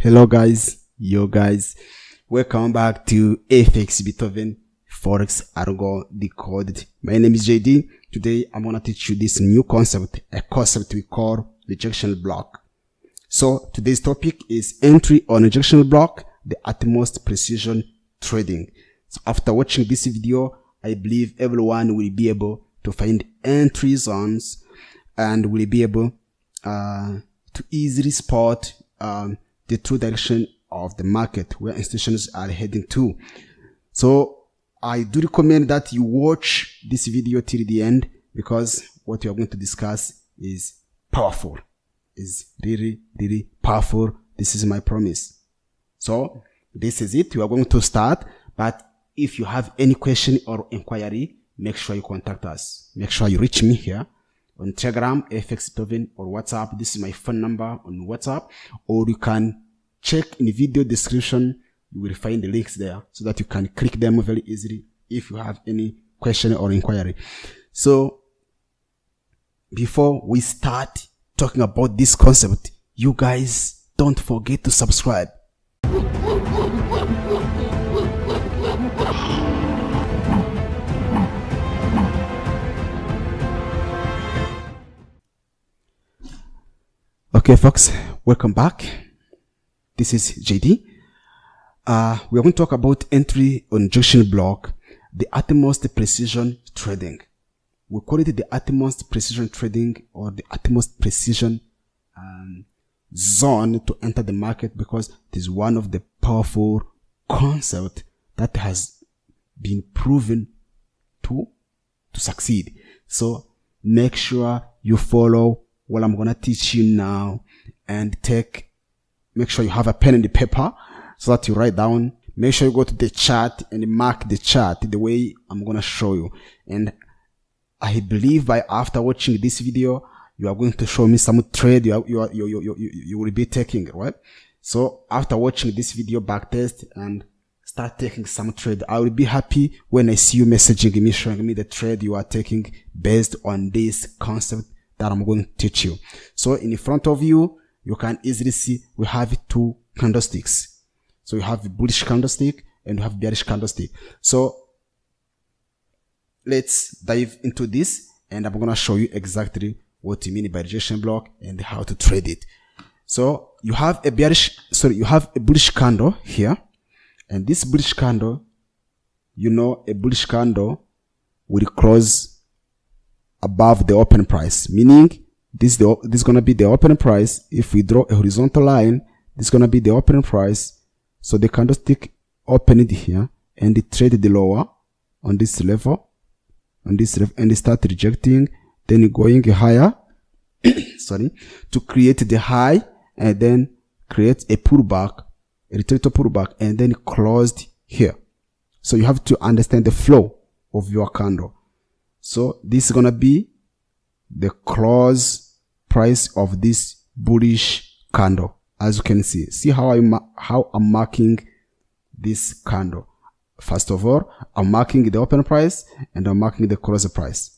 Hello guys, welcome back to FX Beethoven Forex Argo Decoded. My name is JD. Today I'm gonna teach you this new concept, a concept we call rejection block. So today's topic is entry on rejection block, the utmost precision trading. So after watching this video, I believe everyone will be able to find entry zones and will be able to easily spot the true direction of the market where institutions are heading to. So I do recommend that you watch this video till the end, because what we are going to discuss is powerful, is really powerful. This is my promise. So this is it. We are going to start, but if you have any question or inquiry, make sure you contact us. Make sure you reach me here on Telegram, FX Beethoven, or WhatsApp. This is my phone number on WhatsApp, or you can check in the video description. You will find the links there so that you can click them very easily if you have any question or inquiry. So before we start talking about this concept, you guys don't forget to subscribe. Okay folks, welcome back. This is JD. We are going to talk about entry on rejection block, the utmost precision trading. We call it the utmost precision trading, or the utmost precision zone to enter the market, because it is one of the powerful concepts that has been proven to succeed. So make sure you follow what I'm going to teach you now, and make sure you have a pen and the paper so that you write down. Make sure you go to the chart and mark the chart the way I'm going to show you. And I believe by after watching this video, you are going to show me some trade you will be taking, right? So after watching this video, back test and start taking some trade. I will be happy when I see you messaging me, showing me the trade you are taking based on this concept that I'm going to teach you. So in front of you, you can easily see we have two candlesticks. So you have a bullish candlestick and you have bearish candlestick. So let's dive into this, and I'm going to show you exactly what you mean by rejection block and how to trade it. So you have a bullish candle here, and this bullish candle, a bullish candle will close above the open price, meaning this is going to be the open price. If we draw a horizontal line, this is going to be the open price. So the candlestick opened here and it traded the lower on this level, and it start rejecting, then going higher to create the high, and then create a pullback, a retractor pullback, and then closed here. So you have to understand the flow of your candle. So this is going to be the close price of this bullish candle. As you can see how I'm marking this candle. First of all, I'm marking the open price and I'm marking the close price.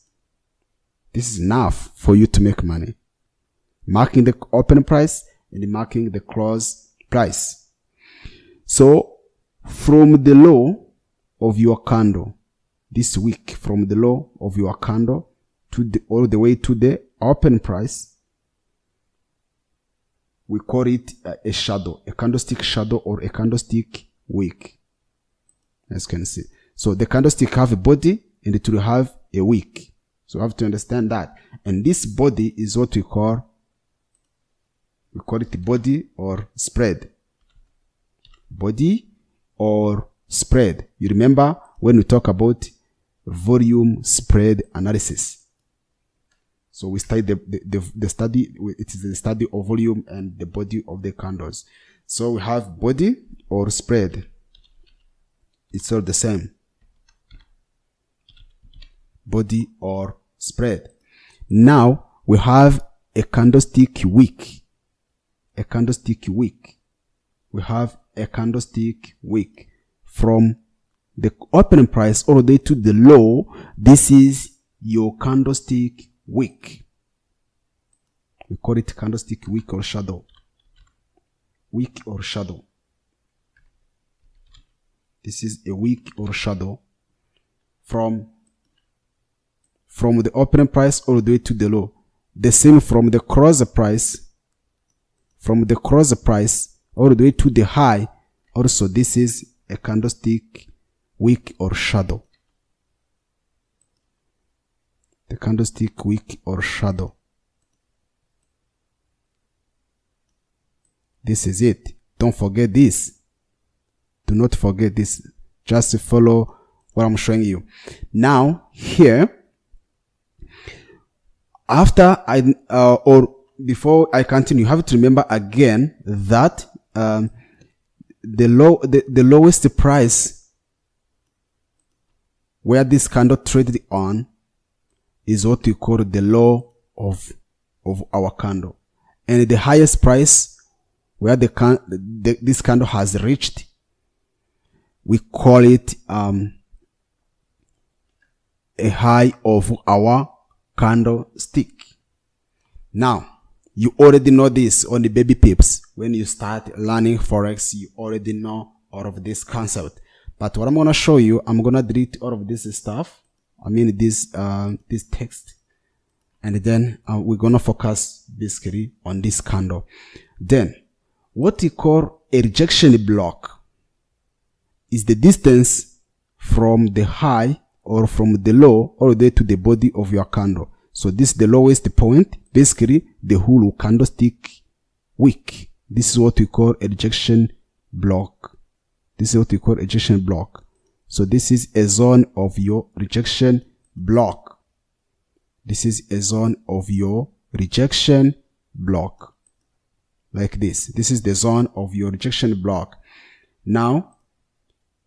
This is enough for you to make money. Marking the open price and marking the close price. So from the low of your candle this week, from the low of your candle to all the way to the open price, we call it a shadow, a candlestick shadow, or a candlestick wick, as you can see. So the candlestick have a body and it will have a wick. So you have to understand that. And this body is what we call it body or spread. Body or spread. You remember when we talk about volume spread analysis. So we study the study, it is the study of volume and the body of the candles. So we have body or spread. It's all the same. Body or spread. Now we have a candlestick wick. A candlestick wick. We have a candlestick wick from the opening price all the way to the low. This is your candlestick wick. We call it candlestick wick or shadow. wick or shadow. This is a wick or shadow from the opening price all the way to the low. The same from the cross price, all the way to the high. Also, this is a candlestick wick or shadow. The candlestick wick or shadow. This is it. Don't forget this. Do not forget this. Just follow what I'm showing you. Now, here, after or before I continue, you have to remember again that the lowest price where this candle traded on is what we call the low of our candle, and the highest price where this candle has reached, we call it a high of our candlestick. Now, you already know this on the baby pips. When you start learning forex, you already know all of this concept. But what I'm gonna show you, I'm gonna delete all of this stuff. I mean this text, and then we're gonna focus basically on this candle. Then, what we call a rejection block is the distance from the high or from the low all the way to the body of your candle. So this is the lowest point, basically the whole candlestick wick. This is what we call a rejection block. So this is a zone of your rejection block. Like this. This is the zone of your rejection block. Now,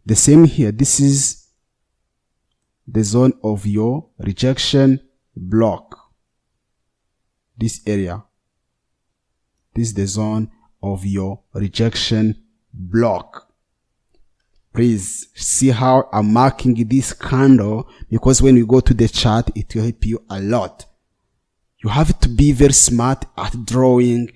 the same here. This is the zone of your rejection block. This area. This is the zone of your rejection block. Please see how I'm marking this candle, because when you go to the chart, it will help you a lot. You have to be very smart at drawing,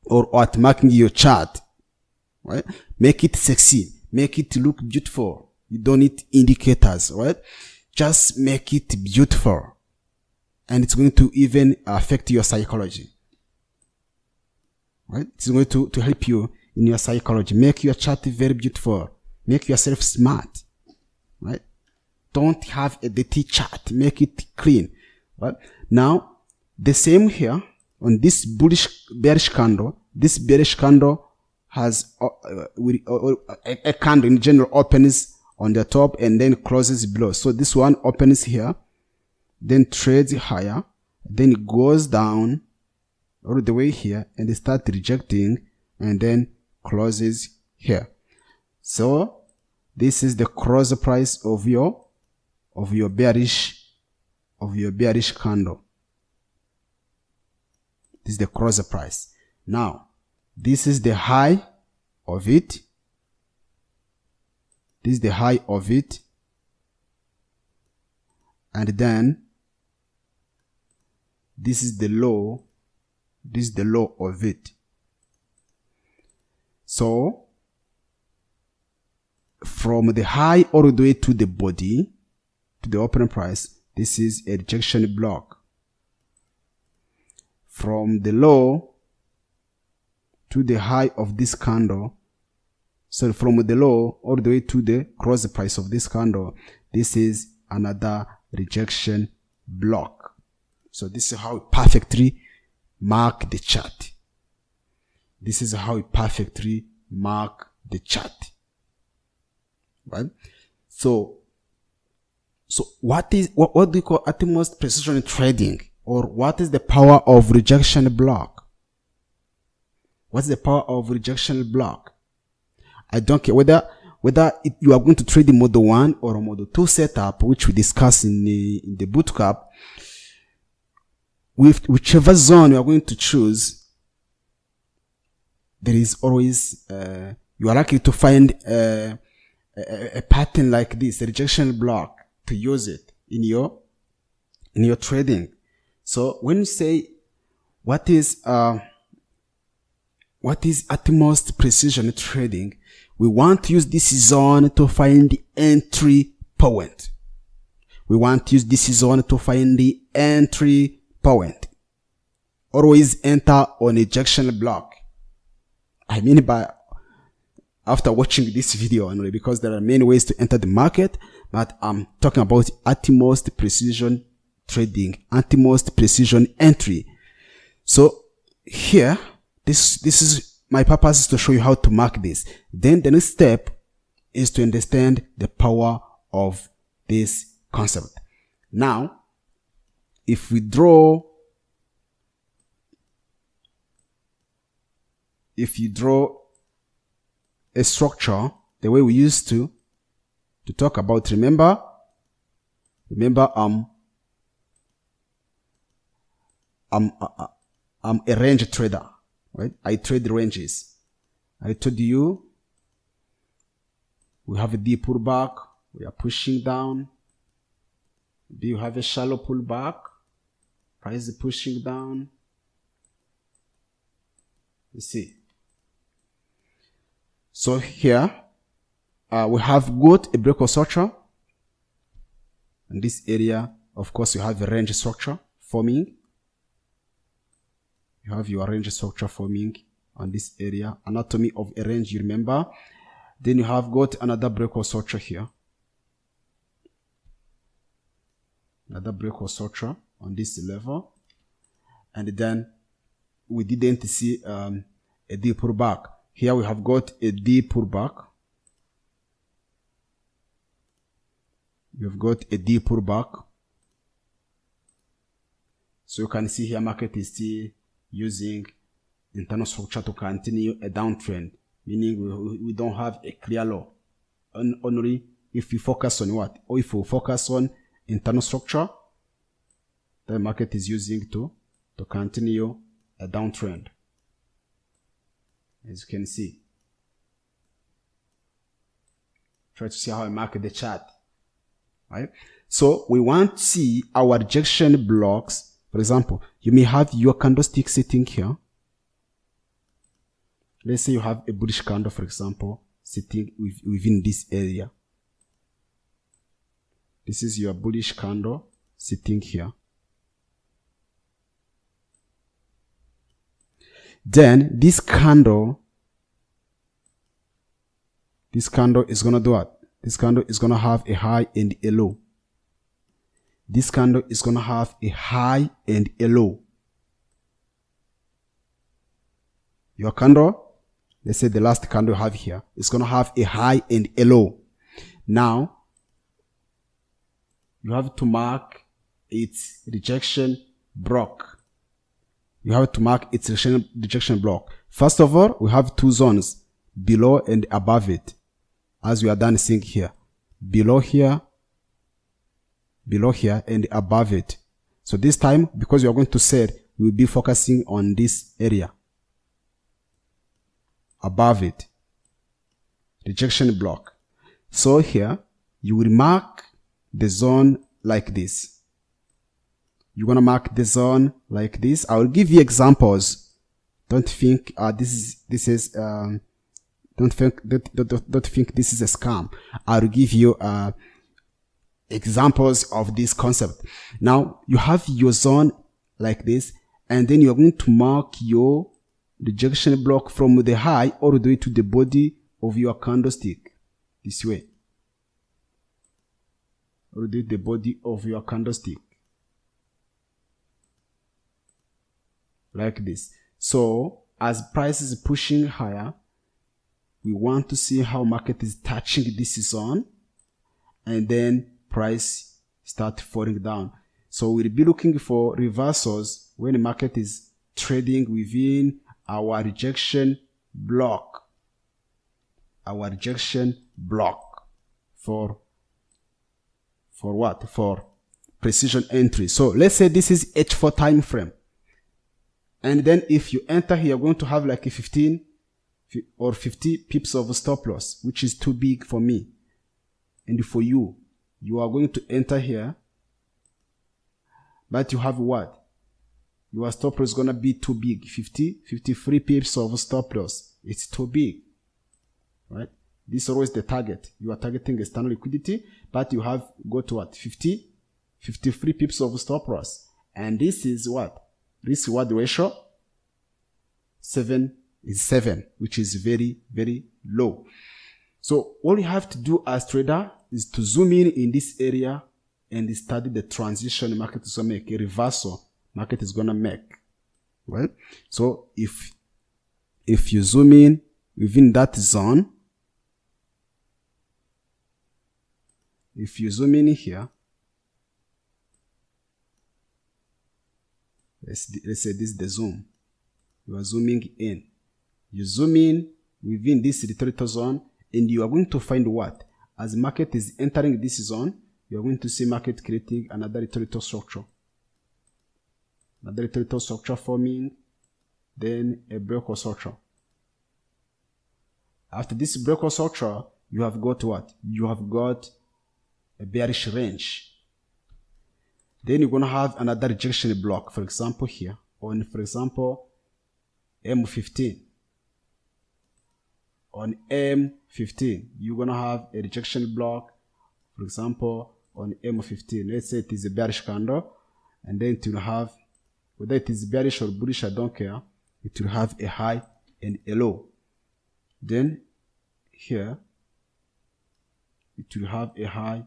or at marking your chart, right? Make it sexy, make it look beautiful. You don't need indicators, right? Just make it beautiful, and it's going to even affect your psychology, right? It's going to help you in your psychology. Make your chart very beautiful. Make yourself smart, right? Don't have a dirty chart. Make it clean, right? Now, the same here on this bearish candle. This bearish candle has a candle in general opens on the top and then closes below. So this one opens here, then trades higher, then it goes down all the way here and it starts rejecting and then closes here. So this is the cross price of your bearish candle. This is the cross price. Now, this is the high of it. This is the high of it. And then this is the low. This is the low of it. So from the high all the way to the body, to the opening price, this is a rejection block. From the low to the high of this candle, so from the low all the way to the cross price of this candle, this is another rejection block. So this is how we perfectly mark the chart. Right? So what do you call utmost precision trading? Or what is the power of rejection block? What's the power of rejection block? I don't care whether you are going to trade the model 1 or a model 2 setup, which we discuss in the bootcamp. With whichever zone you are going to choose, there is always you are likely to find a pattern like this, a rejection block, to use it in your trading. So when you say what is utmost precision trading? We want to use this zone to find the entry point. We want to use this zone to find the entry point. Always enter on ejection block. I mean by after watching this video only, because there are many ways to enter the market, but I'm talking about utmost precision trading, utmost precision entry. So here, this is my purpose is to show you how to mark this. Then the next step is to understand the power of this concept. Now, if we draw, a structure the way we used to talk about, remember I'm a range trader, right? I trade ranges. I told you we have a deep pullback, we are pushing down. Do you have a shallow pullback? Price is pushing down. You see. So here we have got a breakout structure. In this area, of course, you have a range structure forming. You have your range structure forming on this area. Anatomy of a range, you remember. Then you have got another breakout structure here. Another breakout structure on this level. And then we didn't see a deep pullback. Here we have got a deep pullback. We have got a deep pullback. So you can see here market is still using internal structure to continue a downtrend, meaning we don't have a clear low. Only if we focus on what? Or if we focus on internal structure, the market is using to continue a downtrend. As you can see. Try to see how I mark the chart. Right? So we want to see our rejection blocks. For example, you may have your candlestick sitting here. Let's say you have a bullish candle, for example, sitting within this area. This is your bullish candle sitting here. Then this candle is going to do what? This candle is going to have a high and a low. This candle is going to have a high and a low. Your candle, let's say the last candle you have here, is going to have a high and a low. Now, you have to mark its rejection block. You have to mark its rejection block. First of all, we have two zones, below and above it, as we are done seeing here. Below here, and above it. So this time, because we are going to sell, we will be focusing on this area. Above it. Rejection block. So here, you will mark the zone like this. You're going to mark the zone like this. I will give you examples. Don't think don't think this is a scam. I'll give you examples of this concept. Now you have your zone like this, and then you're going to mark your rejection block from the high all the way to the body of your candlestick. This way. All the way to the body of your candlestick. Like this. So as price is pushing higher, we want to see how market is touching this zone, and then price start falling down. So we'll be looking for reversals when the market is trading within our rejection block. Our rejection block for what? For precision entry. So let's say this is H4 time frame. And then if you enter here, you're going to have like a 15 or 50 pips of stop loss, which is too big for me. And for you, you are going to enter here, but you have what? your stop loss is gonna be too big. 53 pips of stop loss. It's too big, right? This is always the target. You are targeting external liquidity, but you have got what? 53 pips of stop loss. And this is what? Risk reward ratio 7 is 7, which is very, very low. So all you have to do as trader is to zoom in this area and study the transition market is going to make, a reversal market is going to make, right? So if you zoom in within that zone, if you zoom in here, let's say this is the zoom. You are zooming in. You zoom in within this retracement zone, and you are going to find what? As market is entering this zone, you are going to see market creating another retracement structure. Another retracement structure forming, then a breakout structure. After this breakout structure, you have got what? You have got a bearish range. Then you're going to have another rejection block, for example here, on, for example, M15. On M15, you're going to have a rejection block, for example, on M15. Let's say it is a bearish candle, and then it will have, whether it is bearish or bullish, I don't care, it will have a high and a low. Then here, it will have a high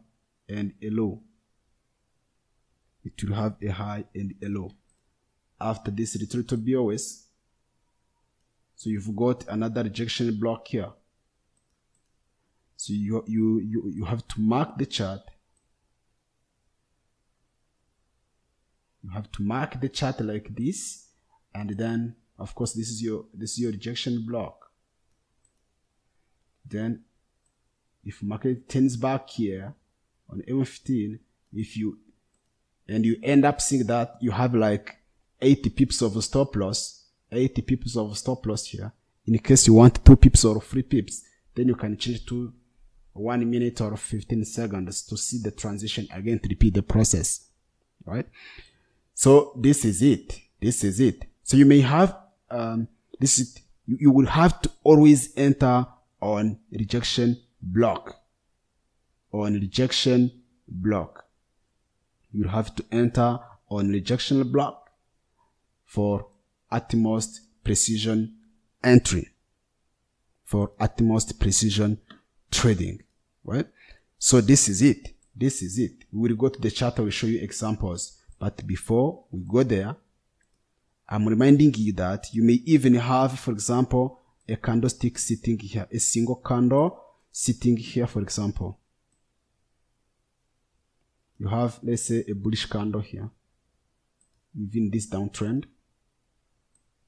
and a low. It will have a high and a low. After this retracement BOS, so you've got another rejection block here. So you have to mark the chart. You have to mark the chart like this, and then of course this is your rejection block. Then if market turns back here on M15, you end up seeing that you have like 80 pips of stop loss, 80 pips of stop loss here. In case you want 2 pips or 3 pips, then you can change to 1 minute or 15 seconds to see the transition again, to repeat the process, right? So this is it. This is it. So you may have you will have to always enter on rejection block. On rejection block. You have to enter on rejection block for utmost precision entry, for utmost precision trading, right? So this is it. This is it. We will go to the chart. I will show you examples. But before we go there, I'm reminding you that you may even have, for example, a candlestick sitting here, a single candle sitting here, for example. You have, let's say, a bullish candle here. Within this downtrend,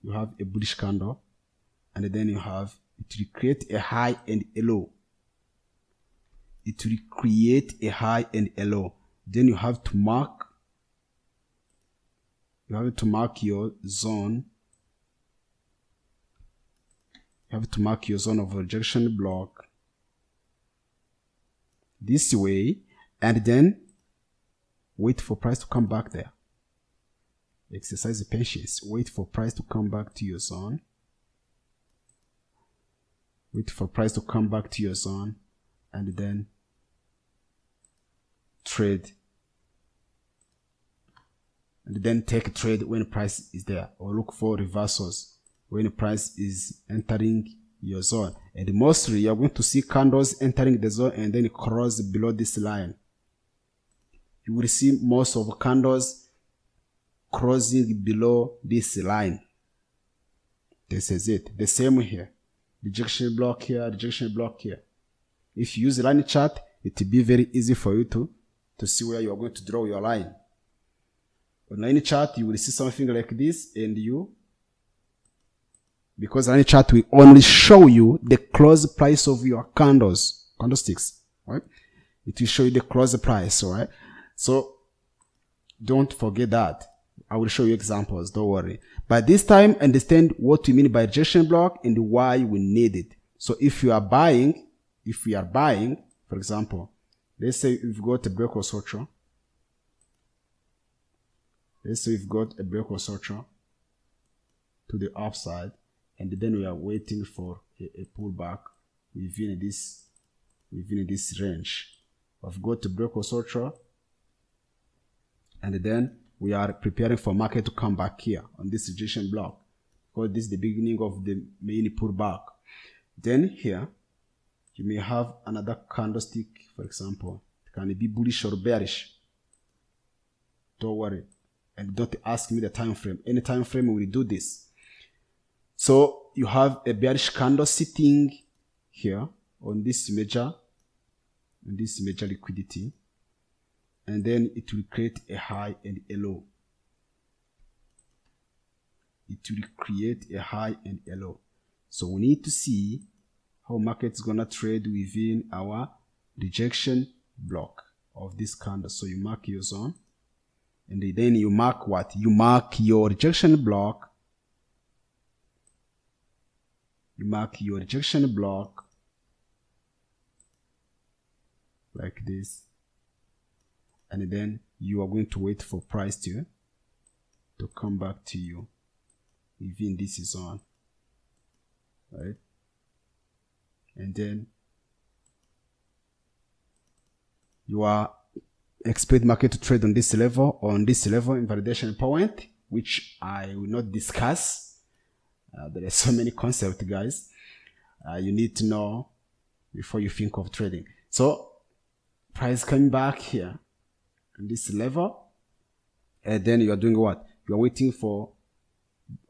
you have a bullish candle, and then you have, it will create a high and a low. It will create a high and a low. Then you have to mark your zone. You have to mark your zone of rejection block this way, and then wait for price to come back there. Exercise patience. Wait for price to come back to your zone. Wait for price to come back to your zone, and then trade. And then take a trade when price is there, or look for reversals when the price is entering your zone. And mostly you're going to see candles entering the zone and then cross below this line. You will see most of candles crossing below this line. This is it. The same here. Rejection block here, rejection block here. If you use the line chart, it will be very easy for you to see where you are going to draw your line. On line chart, you will see something like this, and because line chart will only show you the close price of your candlesticks, right? It will show you the close price, all right? So don't forget that. I will show you examples, don't worry. But this time, understand what we mean by rejection block and why we need it. So if we are buying, for example, let's say we've got a breakout structure. Let's say we've got a breakout structure. to the upside, and then we are waiting for a pullback within this range. We've got to break structure, and then we are preparing for market to come back here on this rejection block, because this is the beginning of the main pullback. Then here you may have another candlestick, for example. It can be bullish or bearish. Don't worry, and don't ask me the time frame. Any time frame will do this. So you have a bearish candle sitting here on this major liquidity, and then it will create a high and a low. It will create a high and a low. So we need to see how market is gonna trade within our rejection block of this candle. So you mark your zone, and then you mark what? You mark your rejection block. You mark your rejection block like this, and then you are going to wait for price to come back to you within this zone, right? And then you are expect market to trade on this level invalidation point, which I will not discuss. There are so many concepts, guys, you need to know before you think of trading. So price coming back here on this level, and then you are doing what? You are waiting for,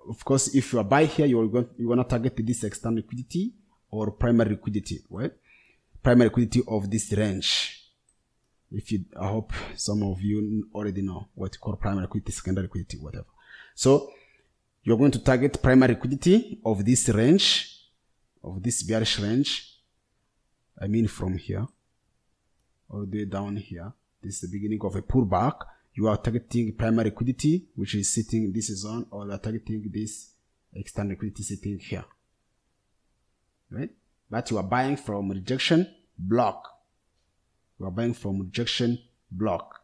of course, if you are buy here, you want to target this external liquidity or primary liquidity, right? Primary liquidity of this range. I hope some of you already know what you call primary liquidity, secondary liquidity, whatever. So you're going to target primary liquidity of this range, of this bearish range. I mean from here all the way down here. This is the beginning of a pullback. You are targeting primary liquidity, which is sitting in this zone, or you are targeting this external liquidity sitting here, right? But you are buying from rejection block. You are buying from rejection block,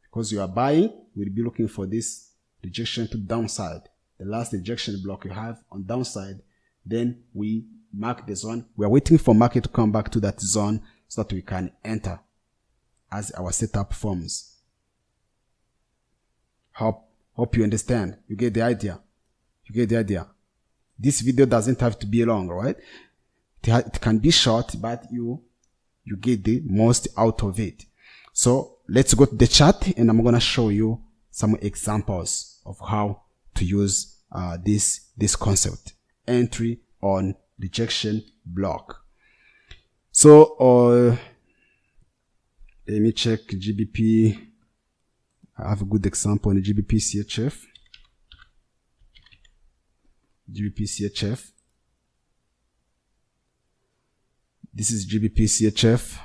because you are buying, we'll be looking for this rejection to downside, the last rejection block you have on downside. Then we mark the zone. We are waiting for market to come back to that zone so that we can enter as our setup forms. Hope you understand. You get the idea. This video doesn't have to be long, right? It can be short, but you get the most out of it. So let's go to the chart, and I'm going to show you some examples of how to use this concept. Entry on rejection block. So let me check GBP. I have a good example in GBP CHF. This is GBP CHF.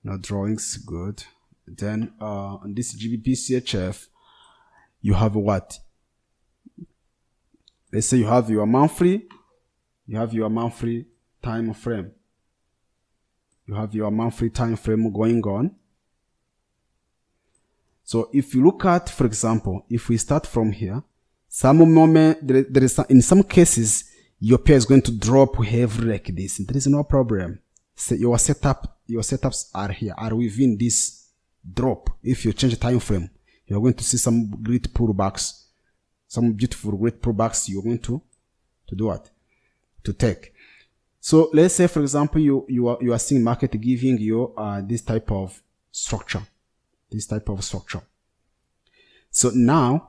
Now drawings, good. Then on this GBP CHF, you have what? Let's say you have your monthly time frame. You have your monthly time frame going on. So if you look at, for example, if we start from here, some moment there is in some cases your pair is going to drop heavily like this. There is no problem. So your setups are within this drop. If you change the time frame, you're going to see some great pullbacks, some beautiful great pullbacks. You're going to do what? To take. So let's say, for example, you are seeing market giving you this type of structure. So now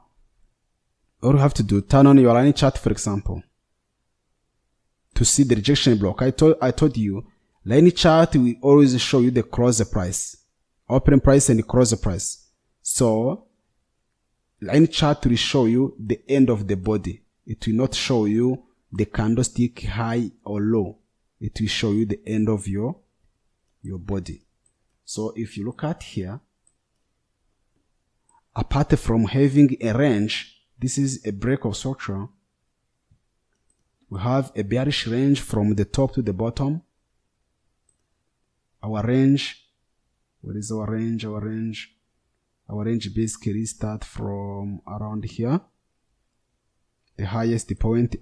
all you have to do, turn on your line chart, for example, to see the rejection block. I told you, line chart will always show you the close price, open price and close price. So line chart will show you the end of the body. It will not show you the candlestick high or low. It will show you the end of your body. So if you look at here, apart from having a range, this is a break of structure. We have a bearish range from the top to the bottom. Our range, what is our range? Our range basically start from around here. the highest point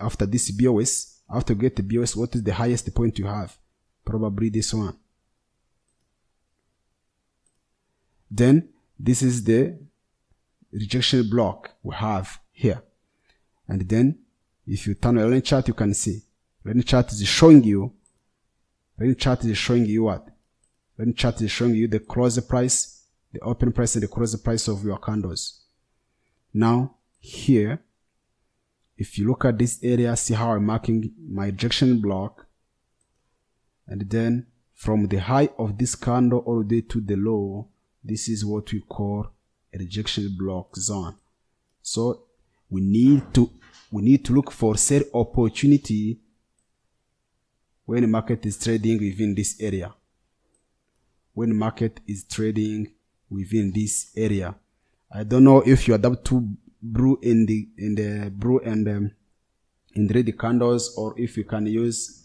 after this BOS. After you get the BOS, what is the highest point you have? Probably this one. Then this is the rejection block we have here. And then if you turn a line chart, you can see line chart is showing you what? Line chart is showing you the close price, the open price, and the close price of your candles. Now here, if you look at this area, see how I'm marking my rejection block, and then from the high of this candle all the way to the low, this is what we call a rejection block zone. So we need to look for sell opportunity when the market is trading within this area. When the market is trading within this area, I don't know if you adapt to brew in the red candles, or if you can use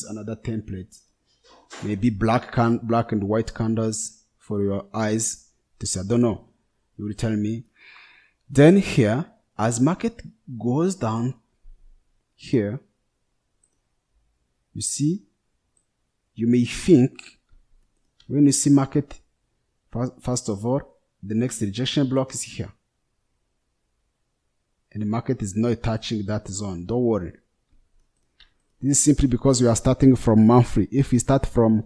another template, maybe black and white candles for your eyes to see. I don't know, you will tell me. Then here, as market goes down here, you see, you may think when you see market, first of all, the next rejection block is here, and the market is not touching that zone. Don't worry. This is simply because we are starting from monthly. If we start from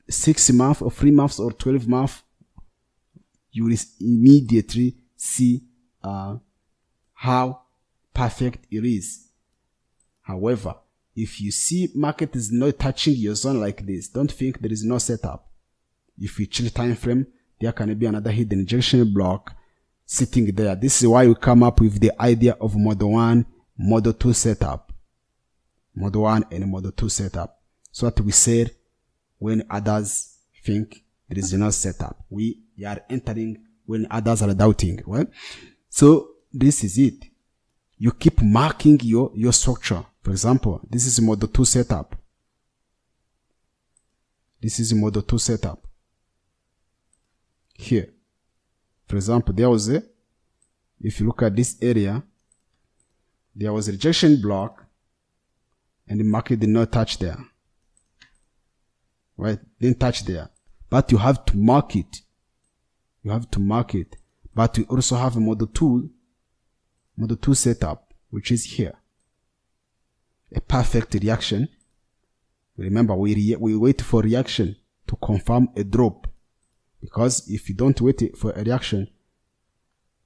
6 months or 3 months or 12 months, you will immediately see how perfect it is. However, if you see market is not touching your zone like this, don't think there is no setup. If you change time frame, there can be another hidden rejection block sitting there. This is why we come up with the idea of model 1, model 2 setup. Model 1 and model 2 setup. So that we said when others think there is no setup, we are entering when others are doubting, right? So this is it. You keep marking your structure. For example, this is model 2 setup. This is model 2 setup. Here, for example, there was if you look at this area, there was a rejection block, and the market did not touch there. Right? Didn't touch there. But you have to mark it. You have to mark it. But we also have a model 2 setup, which is here. A perfect reaction. Remember, we wait for reaction to confirm a drop. Because if you don't wait for a reaction,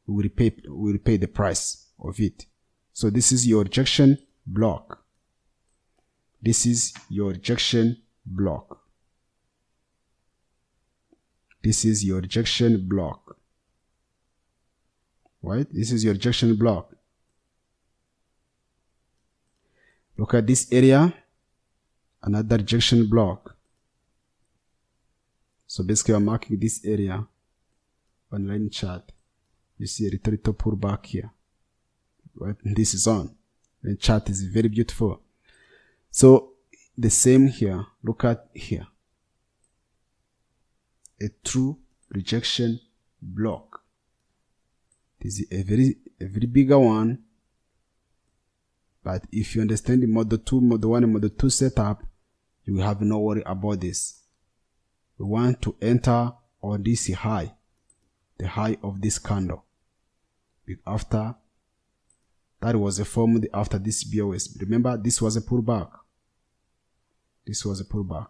we will pay the price of it. So this is your rejection block. This is your rejection block. This is your rejection block. Right? This is your rejection block. Look at this area. Another rejection block. So basically, I'm marking this area on line chart. You see a retractor pullback here. Right? This is on. The chart is very beautiful. So the same here. Look at here. A true rejection block. This is a very bigger one. But if you understand the model 2, model 1, and model 2 setup, you will have no worry about this. We want to enter on this high, the high of this candle. After that was formed after this BOS. Remember, this was a pullback. This was a pullback.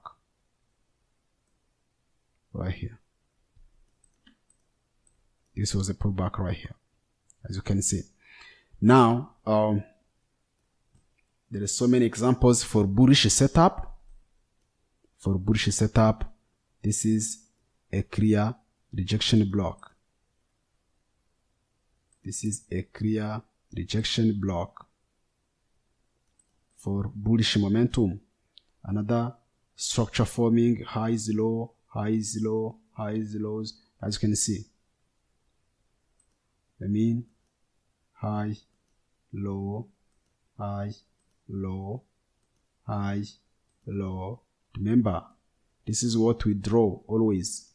Right here. This was a pullback right here, as you can see. Now, there are so many examples for bullish setup. For bullish setup, this is a clear rejection block. This is a clear rejection block for bullish momentum. Another structure forming highs, low, highs, low, highs, lows, as you can see. I mean, high, low, high, low, high, low. Remember, this is what we draw always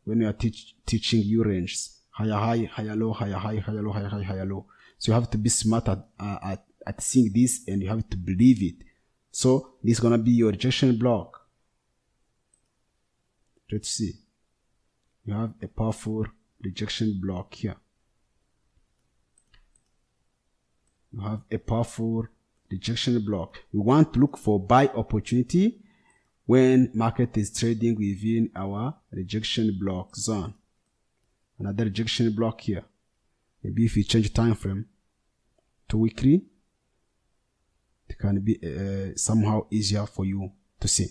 when we are teaching you ranges. higher high, higher low, higher high, higher low, higher high, higher low. So you have to be smart at seeing this, and you have to believe it. So this is gonna be your rejection block. Let's see. You have a powerful rejection block here. You have a powerful rejection block. We want to look for buy opportunity when market is trading within our rejection block zone. Another rejection block here. Maybe if you change time frame to weekly, it can be somehow easier for you to see.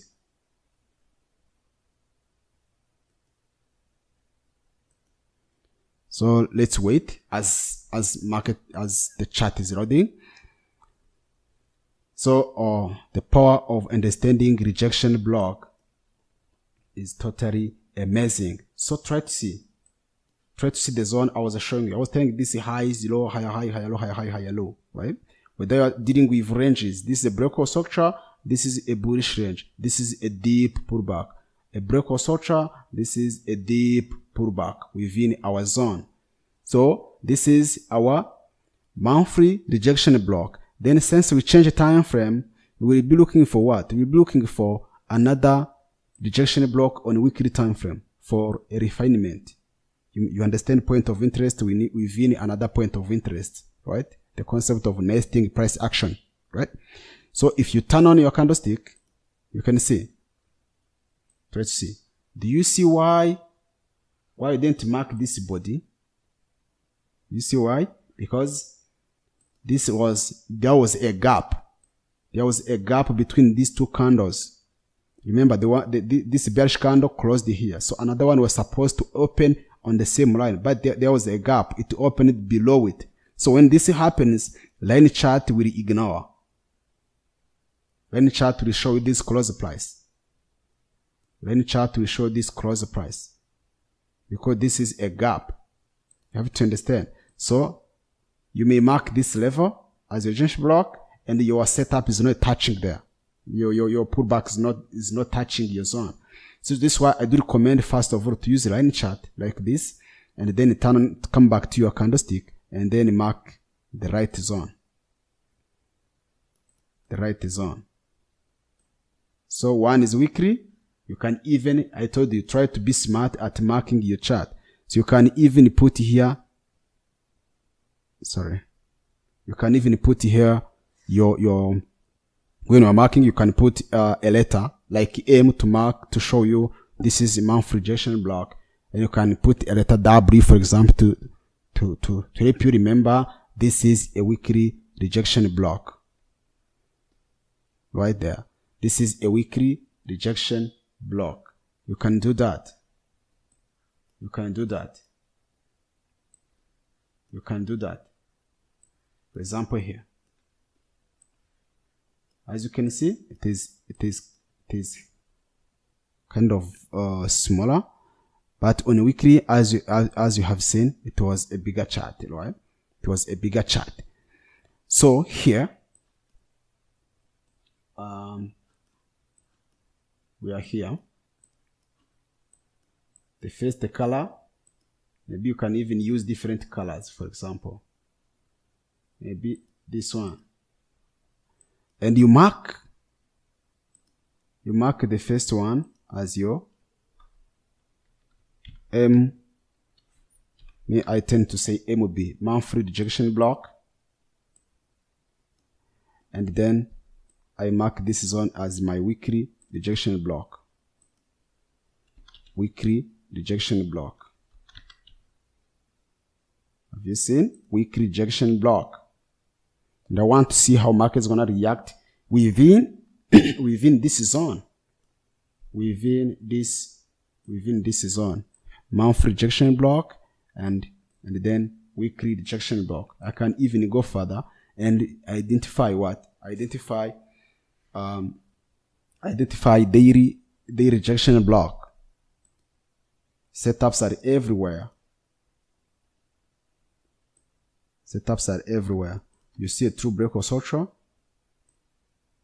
So let's wait as the chart is loading. So the power of understanding rejection block is totally amazing. So try to see the zone I was showing you. I was telling you this is high, is low, higher high, higher low, higher high, higher low, right? But they are dealing with ranges. This is a breakout structure. This is a bullish range. This is a deep pullback. A breakout structure. This is a deep pullback within our zone. So this is our monthly rejection block. Then since we change the time frame, we will be looking for what? We will be looking for another rejection block on a weekly time frame for a refinement. You understand point of interest within another point of interest, right? The concept of nesting price action, right? So if you turn on your candlestick, you can see. Let's see. Do you see why I didn't mark this body? You see why? Because there was a gap. There was a gap between these two candles. Remember, this bearish candle closed here. So another one was supposed to open on the same line, but there was a gap. It opened below it. So when this happens, line chart will ignore. Line chart will show this close price. Line chart will show this close price. Because this is a gap. You have to understand. So you may mark this level as your rejection block, and your setup is not touching there. Your pullback is not touching your zone. So this is why I do recommend first of all to use a line chart like this, and then come back to your candlestick and then mark the right zone. The right zone. So one is weekly. You can even, I told you, try to be smart at marking your chart. So you can even put here, you can even put here when you're marking, you can put a letter like M to mark to show you this is a monthly rejection block, and you can put a letter W, for example, to help you remember this is a weekly rejection block. Right there. This is a weekly rejection block. You can do that. You can do that. You can do that. For example here. As you can see, it is kind of smaller, but on a weekly, as you have seen, it was a bigger chart, right? It was a bigger chart. So here, we are here. The color, maybe you can even use different colors, for example. Maybe this one. And you mark the first one as your M. I tend to say MOB, monthly rejection block. And then I mark this zone as my weekly rejection block. Weekly rejection block. Have you seen? Weekly rejection block. And I want to see how market is going to react within this zone. Within this zone. Monthly rejection block and then weekly rejection block. I can even go further and identify what? Identify daily rejection block. Setups are everywhere. Setups are everywhere. You see a true breakout structure,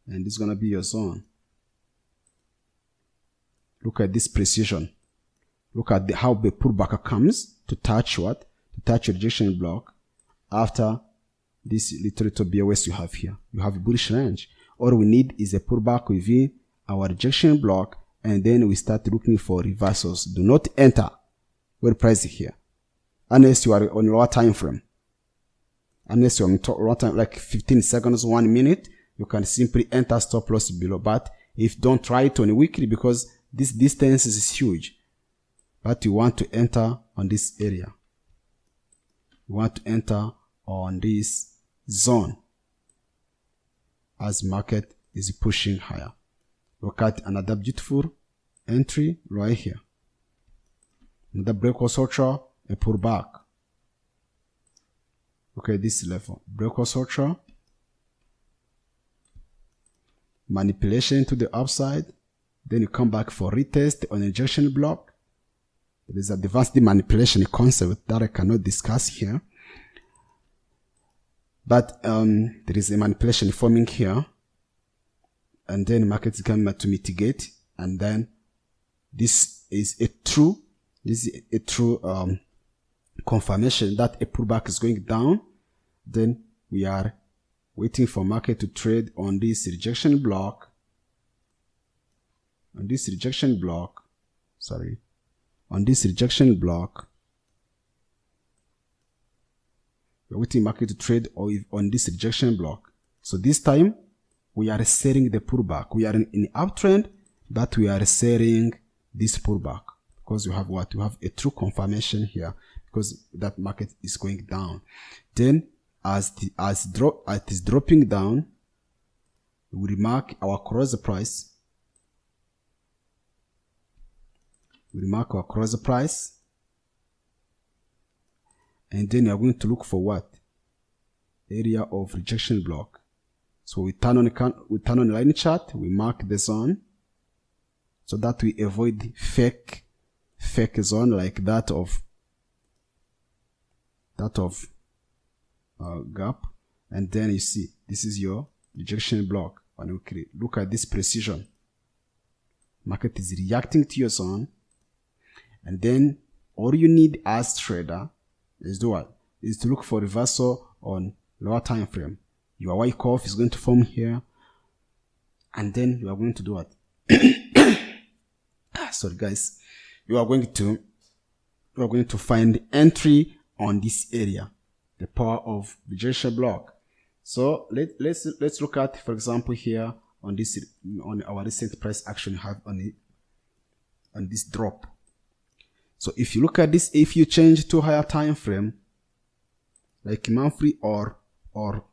and this is going to be your zone. Look at this precision. Look at how the pullback comes to touch what? to touch your rejection block after this little BOS you have here. You have a bullish range. All we need is a pullback within our rejection block, and then we start looking for reversals. Do not enter where price here unless you are on lower time frame. Unless you're on lower time, like 15 seconds, 1 minute, you can simply enter stop loss below. But if don't try it on a weekly, because this distance is huge. But you want to enter on this area. You want to enter on this zone as market is pushing higher. Look at another beautiful entry right here. Another breakout structure, a pullback. Okay, this level, breakout structure, manipulation to the upside, then you come back for retest on rejection block. There is a advanced manipulation concept that I cannot discuss here. But there is a manipulation forming here, and then markets come to mitigate, and then this is a true confirmation that a pullback is going down. Then we are waiting for market to trade on this rejection block. On this rejection block, we're waiting market to trade on this rejection block. So this time we are selling the pullback. We are in uptrend, but we are selling this pullback because you have what? You have a true confirmation here because that market is going down. Then as it is dropping down, we remark our cross price. And then you are going to look for what? Area of rejection block. So we turn on the line chart, we mark the zone so that we avoid fake zone like that of gap. And then you see this is your rejection block. And we look at this precision. Market is reacting to your zone, and then all you need as trader is do what? Is to look for reversal on lower time frame. Your Y curve is going to form here, and then you are going to do what? Sorry guys, you are going to find entry on this area, the power of rejection block. So let's look at, for example, here on our recent price action you have on this drop. So if you look at this, if you change to higher time frame, like monthly or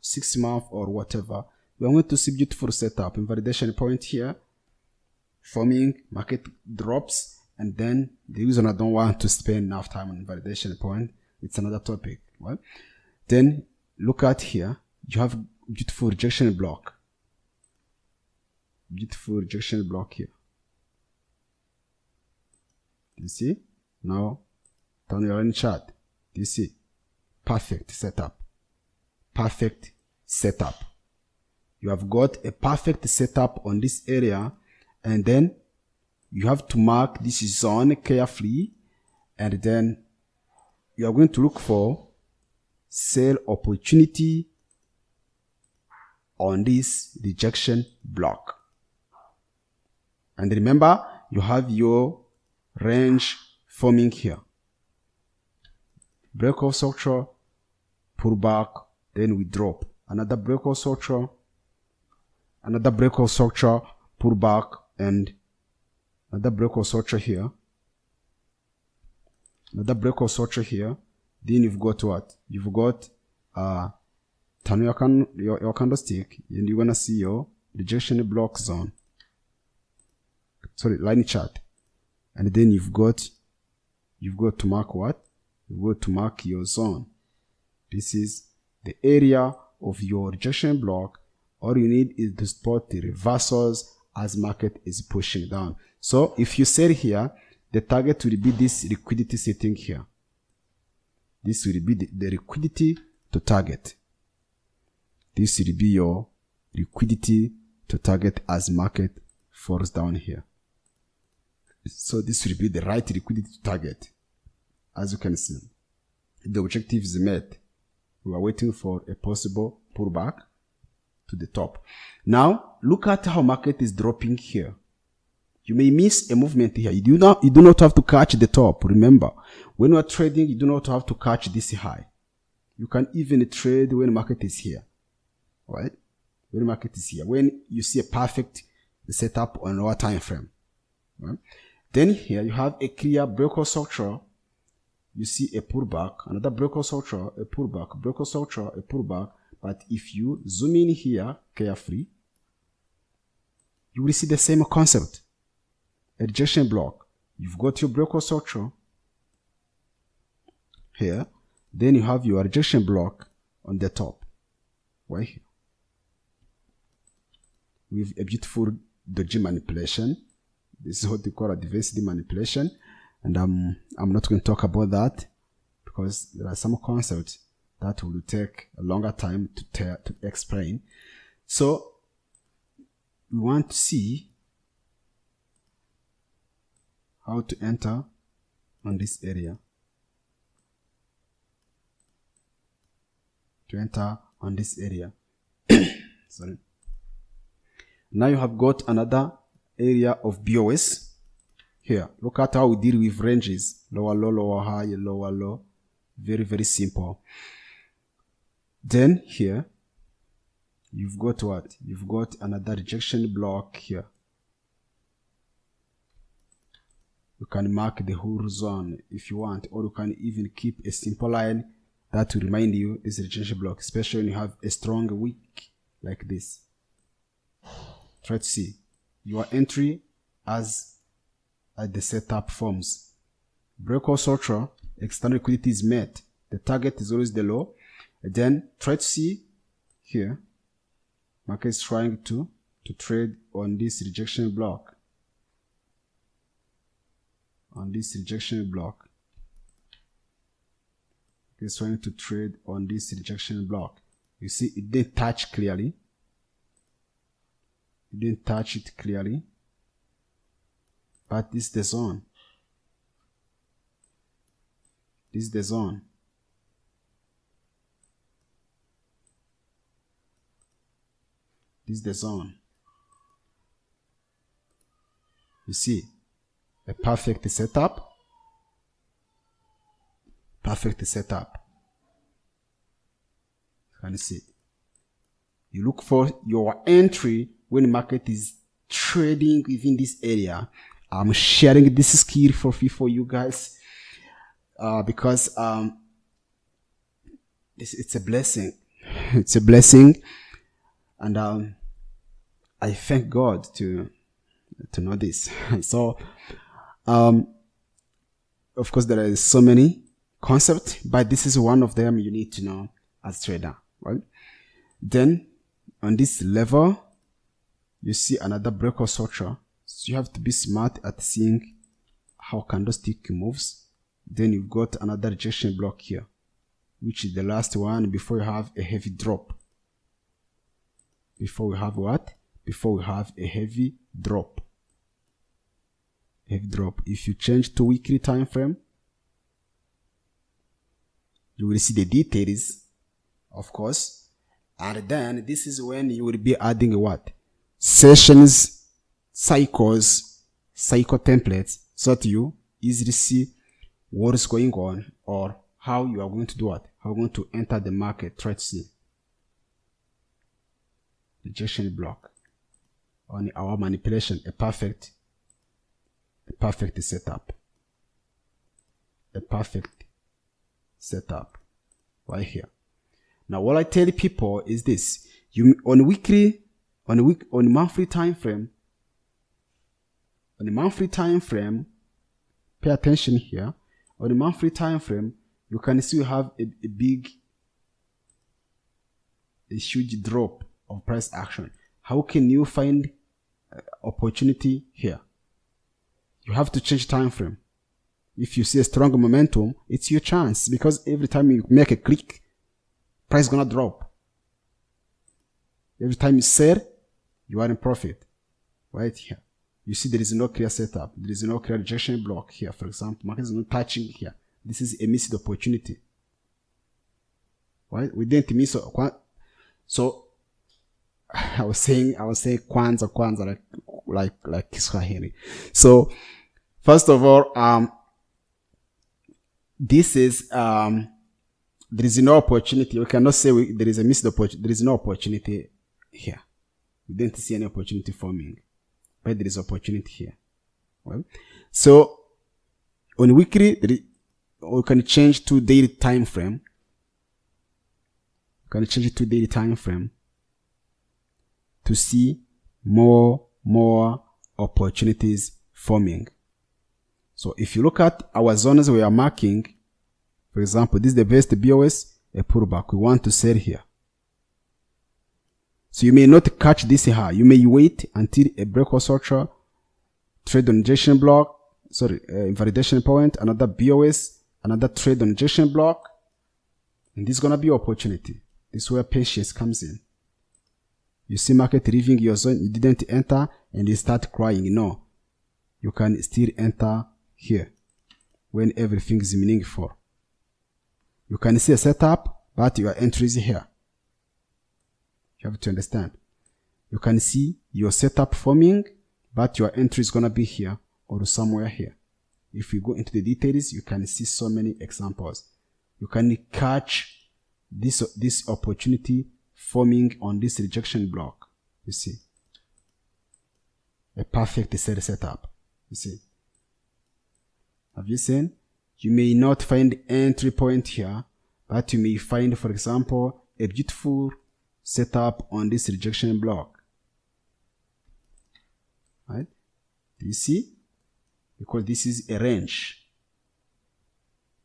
6 month or whatever, we are going to see beautiful setup, invalidation point here, forming, market drops, and then the reason I don't want to spend enough time on invalidation point, it's another topic. Right? Then look at here, you have beautiful rejection block. Beautiful rejection block here. You see? Now turn your line chart. You see? Perfect setup. Perfect setup. You have got a perfect setup on this area, and then you have to mark this zone carefully, and then you are going to look for sell opportunity on this rejection block. And remember, you have your range forming here. Breakout structure, pullback, then we drop. Another breakout structure, pullback, and another breakout structure here. Another breakout structure here. Then you've got what? You've got turn your candlestick, and you're gonna see your rejection block zone. Sorry, line chart. And then you've got to mark what? You've got to mark your zone. This is the area of your rejection block. All you need is to spot the reversals as market is pushing down. So if you sell here, the target will be this liquidity sitting here. This will be the liquidity to target. This will be your liquidity to target as market falls down here. So this will be the right liquidity to target, as you can see. the objective is met. We are waiting for a possible pullback to the top. Now, look at how market is dropping here. You may miss a movement here. You do not have to catch the top. Remember, when you are trading, you do not have to catch this high. You can even trade when market is here, right? When market is here, when you see a perfect setup on our time frame, right? Then here you have a clear breakout structure. You see a pullback, another breakout structure, a pullback, breakout structure, a pullback. But if you zoom in here carefully, you will see the same concept. A rejection block. You've got your breakout structure here. Then you have your rejection block on the top, right here. With a beautiful doji manipulation. This is what we call a diversity manipulation. And I'm not going to talk about that because there are some concepts that will take a longer time to explain. So we want to see how to enter on this area. To enter on this area. Sorry. Now you have got another area of BOS. Here, look at how we deal with ranges. Lower low, lower high, lower low. Very, very simple. Then here, you've got what? You've got another rejection block here. You can mark the whole zone if you want, or you can even keep a simple line that will remind you this rejection block, especially when you have a strong wick like this. Try to see your entry as the setup forms. Breakout structure, external liquidity is met. The target is always the low. And then try to see here, market is trying to trade on this rejection block. On this rejection block. It's trying to trade on this rejection block. You see, it didn't touch clearly. It didn't touch it clearly. But this is the zone. This is the zone. This is the zone. You see, a perfect setup. Perfect setup. Can you see? You look for your entry when market is trading within this area. I'm sharing this skill for free for you guys because it's a blessing. It's a blessing, and I thank God to know this. So, of course, there are so many concepts, but this is one of them you need to know as a trader, right? Then on this level, you see another breakout structure. So you have to be smart at seeing how candlestick moves. Then you've got another rejection block here, which is the last one before you have a heavy drop. Before we have what? Before we have a heavy drop. Heavy drop. If you change to weekly time frame, you will see the details, of course. And then this is when you will be adding what? Sessions, cycles, cycle templates, so that you easily see what is going on or how you are going to do what? How you are going to enter the market. Try to see. Rejection block. On our manipulation, a perfect setup. A perfect setup. Right here. Now what I tell people is this. You on monthly time frame. On the monthly time frame, pay attention here. On the monthly time frame, you can see you have a huge drop of price action. How can you find opportunity here? You have to change time frame. If you see a strong momentum, it's your chance, because every time you make a click, price is gonna drop. Every time you sell, you are in profit. Right here. You see there is no clear setup. There is no clear rejection block here. For example, market is not touching here. This is a missed opportunity. right? We didn't miss so I was saying kwanza like Kiswahili. So first of all, this is there is no opportunity. We cannot say there is a missed opportunity. There is no opportunity here. We didn't see any opportunity forming, but there is opportunity here. Well, so on weekly, we can change to daily time frame. We can change it to daily time frame to see more opportunities forming. So if you look at our zones we are marking, for example, this is the best BOS, a pullback. We want to sell here. So you may not catch this high. You may wait until a breakout structure, trade on rejection block, invalidation point, another BOS, another trade on rejection block, and this is gonna be opportunity. This is where patience comes in. You see market leaving your zone, you didn't enter, and you start crying. No, you can still enter here when everything is meaningful. You can see a setup, but your entry is here. You have to understand. You can see your setup forming, but your entry is gonna be here or somewhere here. If you go into the details, you can see so many examples. You can catch this opportunity forming on this rejection block. You see, a perfect sell setup. You see, have you seen? You may not find entry point here, but you may find, for example, a beautiful setup on this rejection block. Right? Do you see? Because this is a range.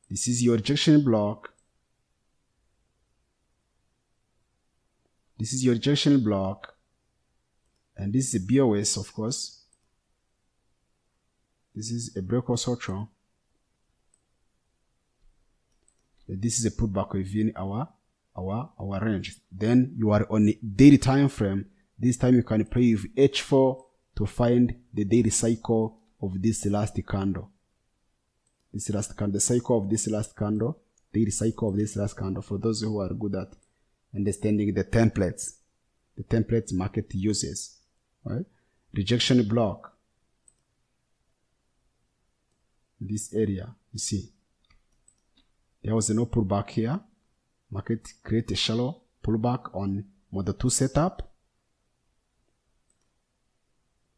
This is your rejection block. This is your rejection block. And this is a BOS, of course. This is a breakout structure. This is a pullback within our range. Then you are on a daily time frame. This time you can play with H4 to find the daily cycle of this last candle. This last candle, the cycle of this last candle, daily cycle of this last candle. For those who are good at understanding the templates market uses, right? Rejection block. This area, you see, there was no pullback here. Market create a shallow pullback on Model 2 setup,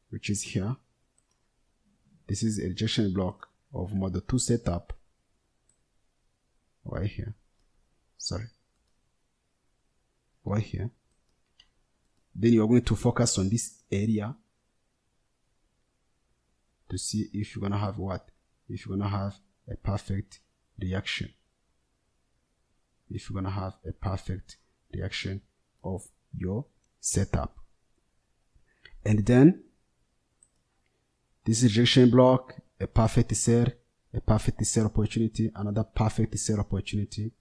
which is here. This is a rejection block of Model 2 setup right here. Sorry. Right here. Then you are going to focus on this area to see if you're going to have what? If you're going to have a perfect reaction. If you're going to have a perfect reaction of your setup. And then this rejection block, a perfect sell opportunity, another perfect sell opportunity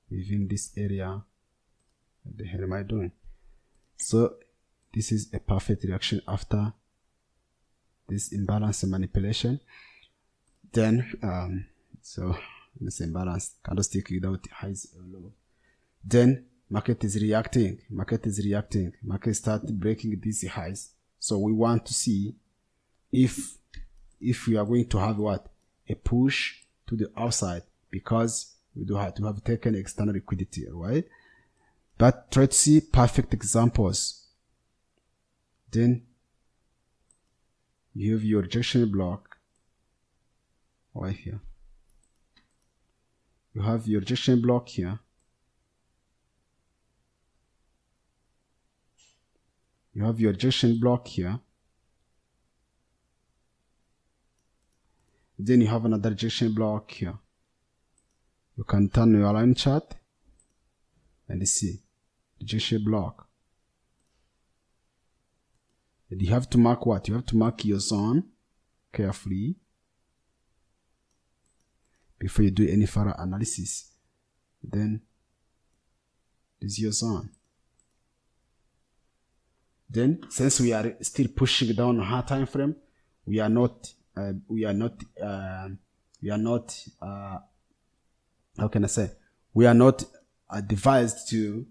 within this area. What the hell am I doing? So this is a perfect reaction after this imbalance manipulation. Then so this imbalance candlestick without highs or low. Then market is reacting. Market start breaking these highs. So we want to see if we are going to have what? A push to the outside, because we do have to have taken external liquidity, right? But try to see perfect examples. Then you have your rejection block right here. You have your rejection block here. You have your rejection block here. Then you have another rejection block here. You can turn your line chart and see rejection block. And you have to mark what? You have to mark your zone carefully before you do any further analysis. Then this is your zone. Then, since we are still pushing down on high time frame, we are not how can I say? we are not advised to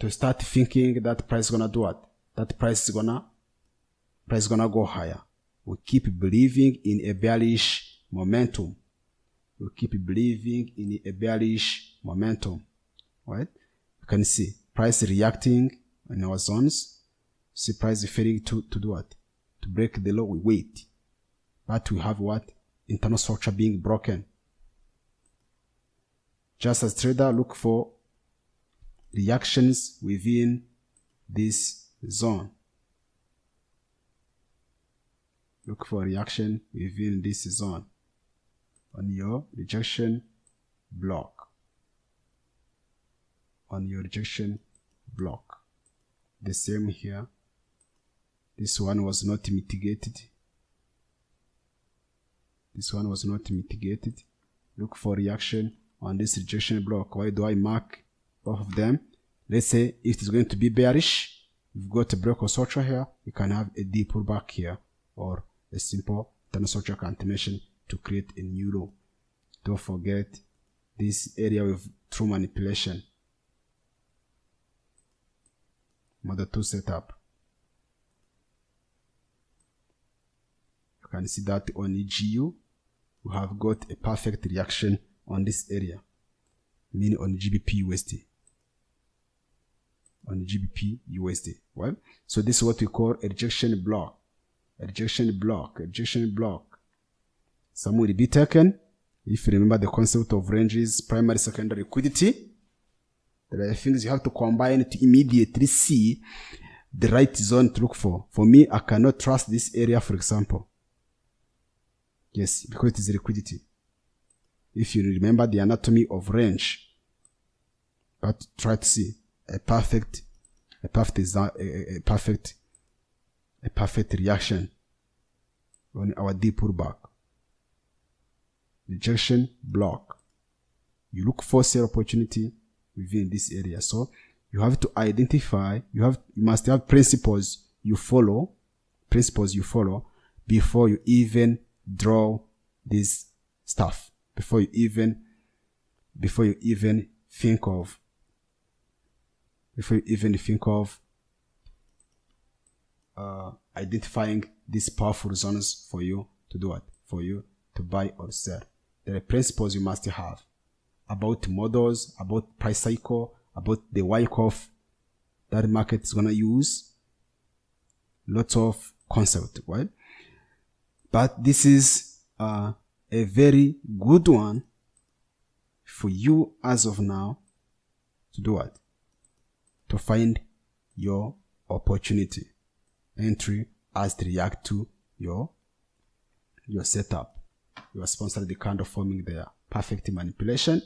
start thinking that price is gonna do what? That price is gonna go higher. We keep believing in a bearish momentum. We keep believing in a bearish momentum, right? You can see price reacting in our zones. See price failing to do what? To break the low. We wait, but we have what? Internal structure being broken. Just as trader, look for reactions within this zone. Look for reaction within this zone on your rejection block. On your rejection block. The same here. This one was not mitigated. This one was not mitigated. Look for reaction on this rejection block. Why do I mark both of them? Let's say if it's going to be bearish, you've got a break or structure here, you can have a deep pullback here, or a simple internal structure continuation to create a new low. Don't forget this area with true manipulation. Model 2 setup. You can see that on EGU, we have got a perfect reaction on this area, meaning on GBP USD. On GBP USD, right? So this is what we call a rejection block. A rejection block, a rejection block. Some will be taken. If you remember the concept of ranges, primary, secondary liquidity, there are things you have to combine to immediately see the right zone to look for. For me, I cannot trust this area, for example. Yes, because it is liquidity. If you remember the anatomy of range, but try to see a perfect reaction on our deep pullback. Rejection block. You look for sell opportunity within this area. So you have to identify, you must have principles you follow before you even draw this stuff. Before you even think of identifying these powerful zones for you to do what? For you to buy or sell. There are principles you must have about models, about price cycle, about the Wyckoff that the market is going to use. Lots of concept, right? But this is a very good one for you as of now to do what? To find your opportunity entry as to react to your setup. You are sponsored the kind of forming there. Perfect manipulation,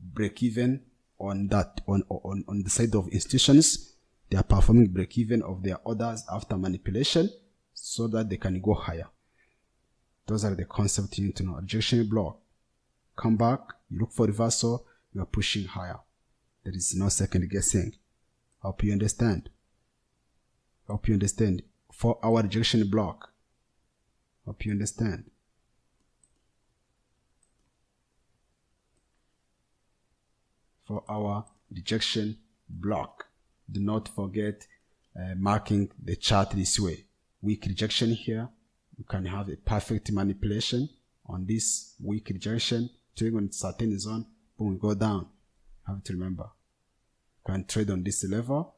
break even on that on the side of institutions. They are performing break even of their orders after manipulation so that they can go higher. Those are the concepts you need to know. Rejection block. Come back, you look for reversal, you are pushing higher. There is no second guessing. Hope you understand. For our rejection block. Hope you understand. For our rejection block, do not forget marking the chart this way. Weak rejection here. You can have a perfect manipulation on this weak rejection. Trading on certain zone, boom, go down. You have to remember. You can trade on this level.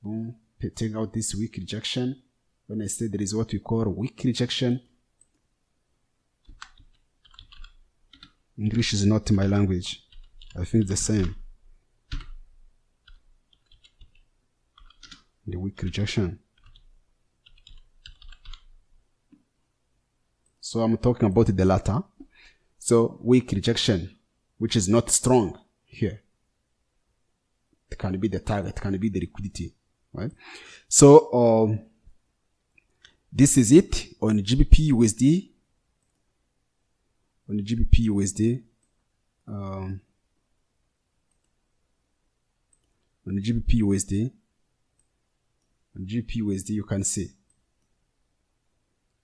Boom, take out this weak rejection. When I say there is what we call weak rejection, English is not my language. I think the same. The weak rejection. So I'm talking about the latter. So weak rejection, which is not strong here. It can be the target, it can be the liquidity, right? So this is it on GBP USD. On the GBP USD, on the GBP USD, you can see. You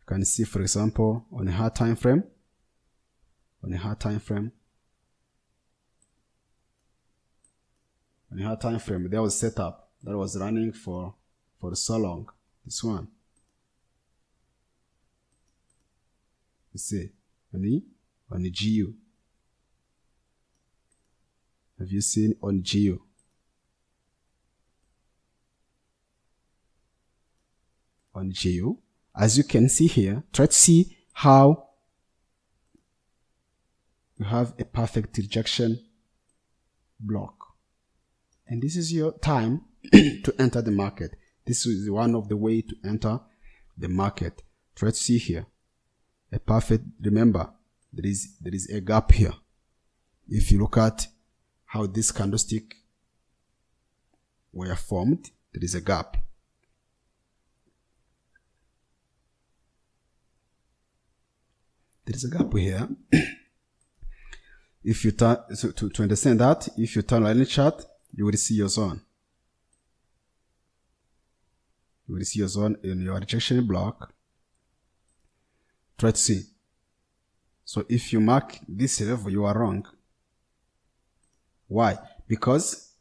can see, for example, on a hard time frame. on your time frame, there was setup that was running for so long. This one, you see, on the GU. Have you seen on GU? On GU, as you can see here, try to see how you have a perfect rejection block. And this is your time to enter the market. This is one of the way to enter the market. Try to see here a perfect. Remember, there is a gap here. If you look at how this candlestick were formed, there is a gap. There is a gap here. If you turn to understand that, if you turn on the chart, you will see your zone. You will see your zone in your rejection block. Try to see. So if you mark this level, you are wrong. Why? Because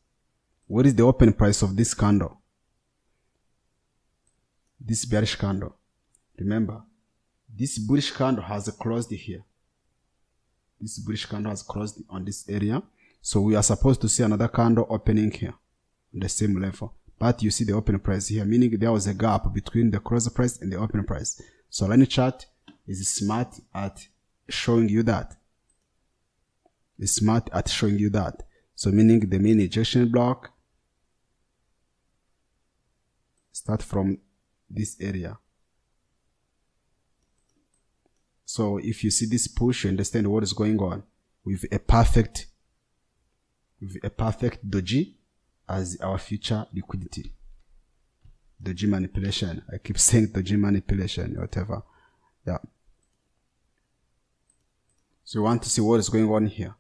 what is the open price of this candle? This bearish candle. Remember, this bullish candle has closed here. This bullish candle has closed on this area. So we are supposed to see another candle opening here on the same level. But you see the open price here, meaning there was a gap between the close price and the open price. So line chart is smart at showing you that. It's smart at showing you that. So meaning the main rejection block start from this area. So if you see this push, you understand what is going on with a perfect doji as our future liquidity. Doji manipulation. I keep saying doji manipulation, whatever. Yeah. So you want to see what is going on here.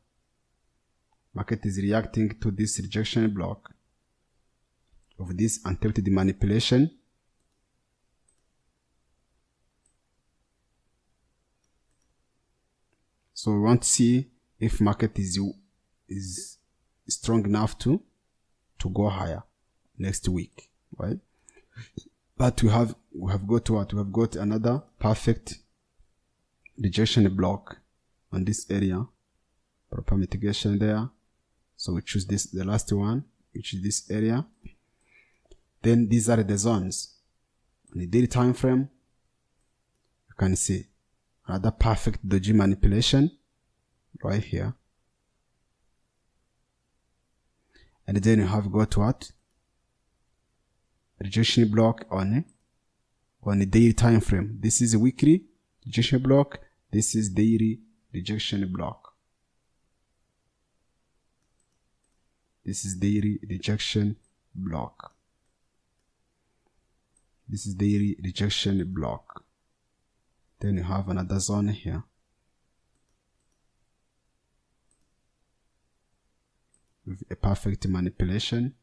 Market is reacting to this rejection block of this untilted manipulation. So we want to see if market is strong enough to go higher next week, right? But we have got what? We have got another perfect rejection block on this area. Proper mitigation there. So we choose this, the last one, which is this area. Then these are the zones. On the daily time frame, you can see another perfect doji manipulation right here. And then you have got what? Rejection block on the daily time frame. This is a weekly rejection block. This is daily rejection block. This is daily rejection block. This is daily rejection block. Then you have another zone here with a perfect manipulation,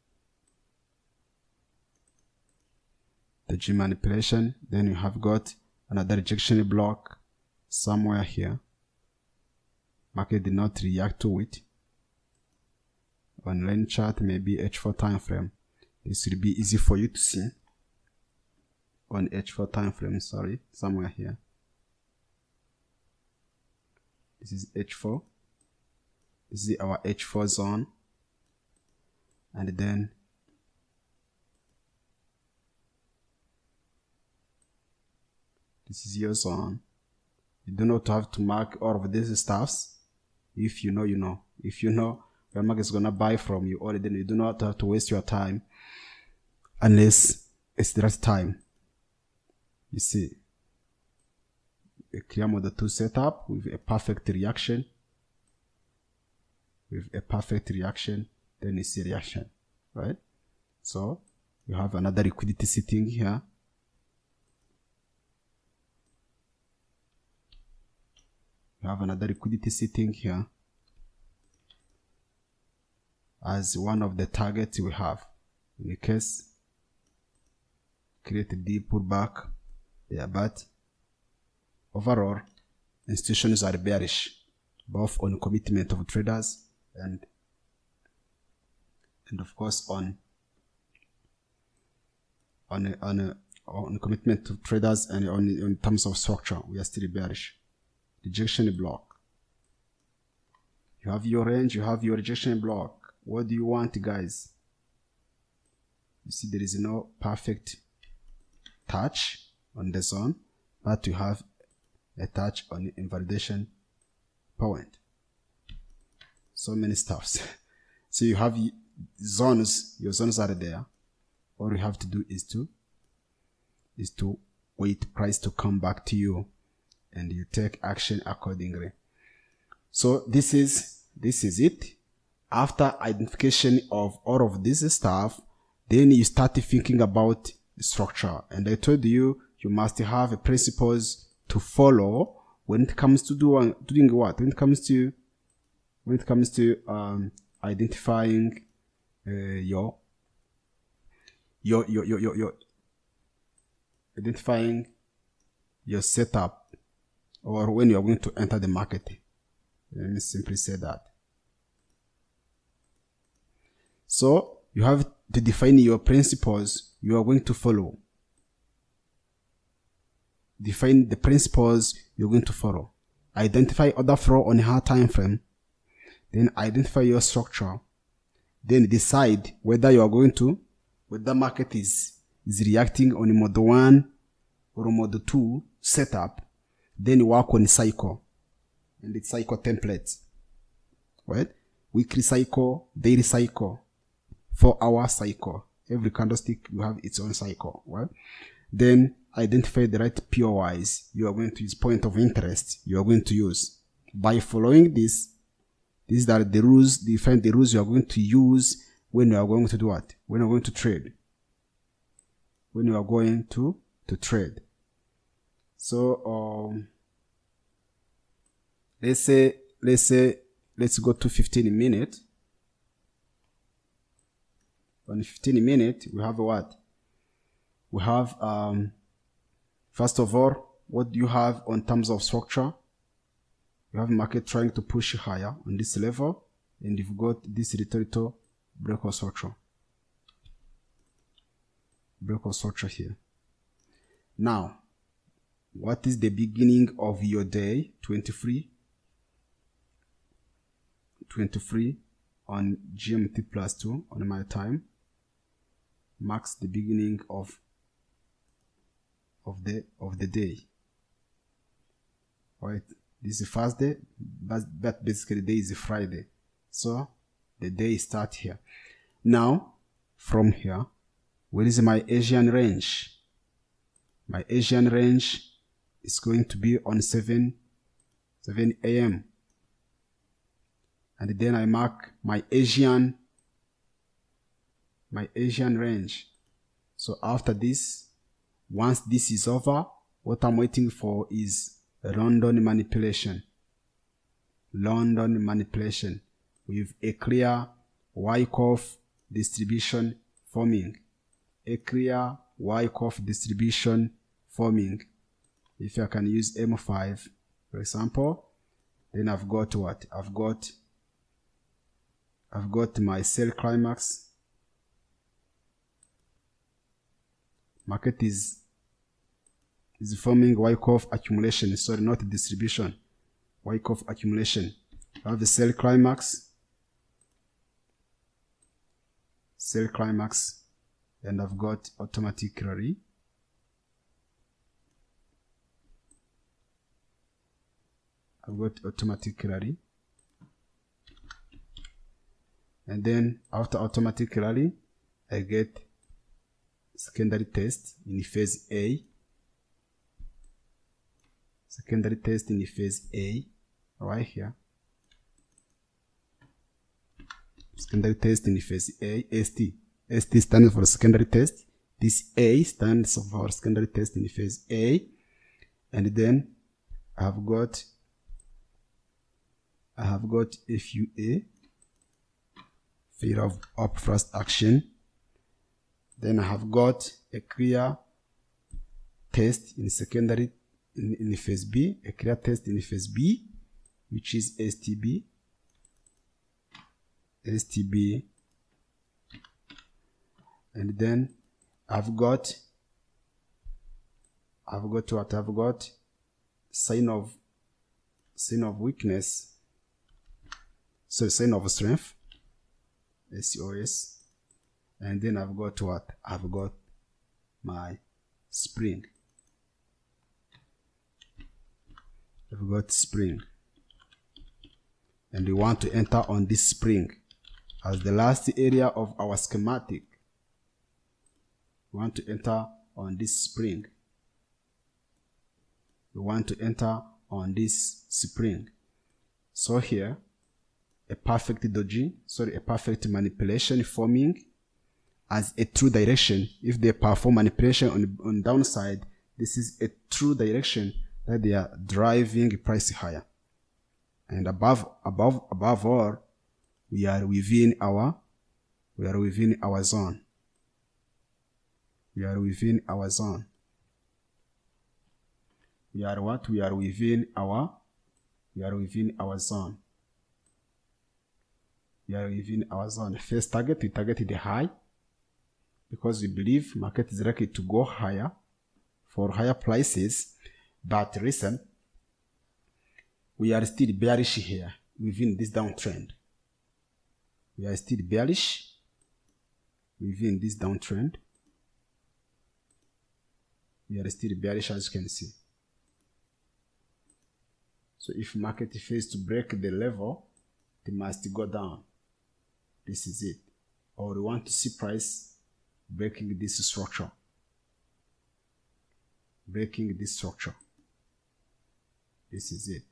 the G manipulation. Then you have got another rejection block somewhere here. Market did not react to it. On line chart, maybe H4 time frame. This will be easy for you to see on H4 time frame. Sorry, somewhere here. This is H4. This is our H4 zone. And then this is your zone. You do not have to mark all of these stuffs. If you know, you know. If you know where market is gonna buy from you already, then you do not have to waste your time unless it's the right time. You see, a clear model 2 setup with a perfect reaction. With a perfect reaction, then you see reaction, right? So you have another liquidity sitting here. You have another liquidity sitting here as one of the targets we have. In the case, create a deep pullback there, but overall, institutions are bearish, both on commitment of traders and and of course on commitment to traders, and in terms of structure, we are still bearish. Rejection block. You have your range, you have your rejection block. What do you want, guys? You see there is no perfect touch on the zone, but you have a touch on the invalidation point. So many stuffs. So you have zones, your zones are there. All you have to do is to wait price to come back to you, and you take action accordingly. So this is it. After identification of all of this stuff, then you start thinking about structure. And I told you, you must have a principles to follow when it comes to doing what? When it comes to identifying identifying your setup, or when you are going to enter the market. Let me simply say that. So you have to define your principles you are going to follow. Define the principles you're going to follow. Identify order flow on a high time frame. Then identify your structure. Then decide whether you are going to, whether the market is reacting on a mode 1 or a mode 2 setup. Then work on cycle and the cycle templates. Right? Weekly cycle, daily cycle, 4-hour cycle. Every candlestick you have its own cycle. Right? Then identify the right POIs you are going to use, point of interest you are going to use. By following this, these are the rules, define the rules you are going to use when you are going to do what? When you are going to trade. When you are going to trade. So let's go to 15 minutes. On 15 minutes, we have what? We have first of all, what do you have on terms of structure? You have market trying to push higher on this level, and you've got this retractor breakout structure. Breakout structure here. Now, what is the beginning of your day? 23 on GMT +2 on my time marks the beginning of the day. Right? This is first day, but basically the day is a Friday. So the day starts here. Now, from here, where is my Asian range? My Asian range is going to be on 7 a.m. And then I mark my Asian range. So after this, once this is over, what I'm waiting for is London manipulation. London manipulation with a clear Wyckoff distribution forming. A clear Wyckoff distribution forming. If I can use M5, for example, then I've got what? I've got my sell climax. Market is forming Wyckoff accumulation. Sorry, not distribution. Wyckoff accumulation. I have the sell climax. Sell climax. And I've got automatic rally. I've got automatic rally. And then after automatic rally, I get secondary test in phase A. Secondary test in phase A, right here. Secondary test in phase A, ST. ST stands for secondary test. This A stands for secondary test in phase A. And then I've got FUA, fear of up first action. Then I have got a clear test in secondary in phase B, a clear test in phase B, which is STB and then I've got what? I've got sign of weakness, so sign of strength, SOS, and then I've got what? I've got my spring. I've got spring, and we want to enter on this spring as the last area of our schematic. We want to enter on this spring. We want to enter on this spring. So here, a perfect manipulation forming as a true direction. If they perform manipulation on downside, this is a true direction that they are driving price higher. And above all, we are within our zone. We are within our zone. We are what? We are within our zone. We are within our zone. First target, we targeted the high because we believe market is likely to go higher for higher prices. But listen, we are still bearish here within this downtrend. We are still bearish within this downtrend. We are still bearish, as you can see. So if market fails to break the level, it must go down. This is it. Or we want to see price breaking this structure. Breaking this structure. This is it.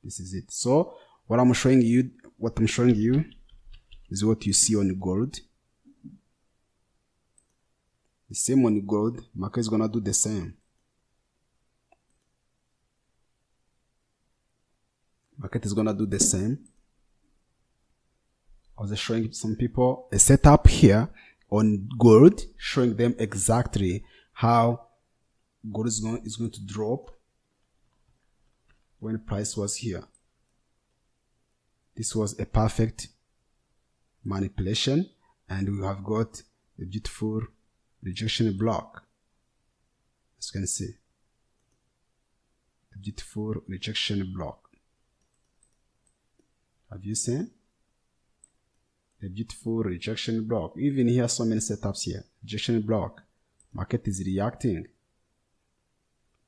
This is it. So what I'm showing you is what you see on gold. The same on gold. Market is gonna do the same. Market is gonna do the same. I was showing some people a setup here on gold, showing them exactly how gold is going to drop when price was here. This was a perfect manipulation, and we have got a beautiful rejection block. As you can see, a beautiful rejection block. Have you seen? A beautiful rejection block. Even here, so many setups here. Rejection block. Market is reacting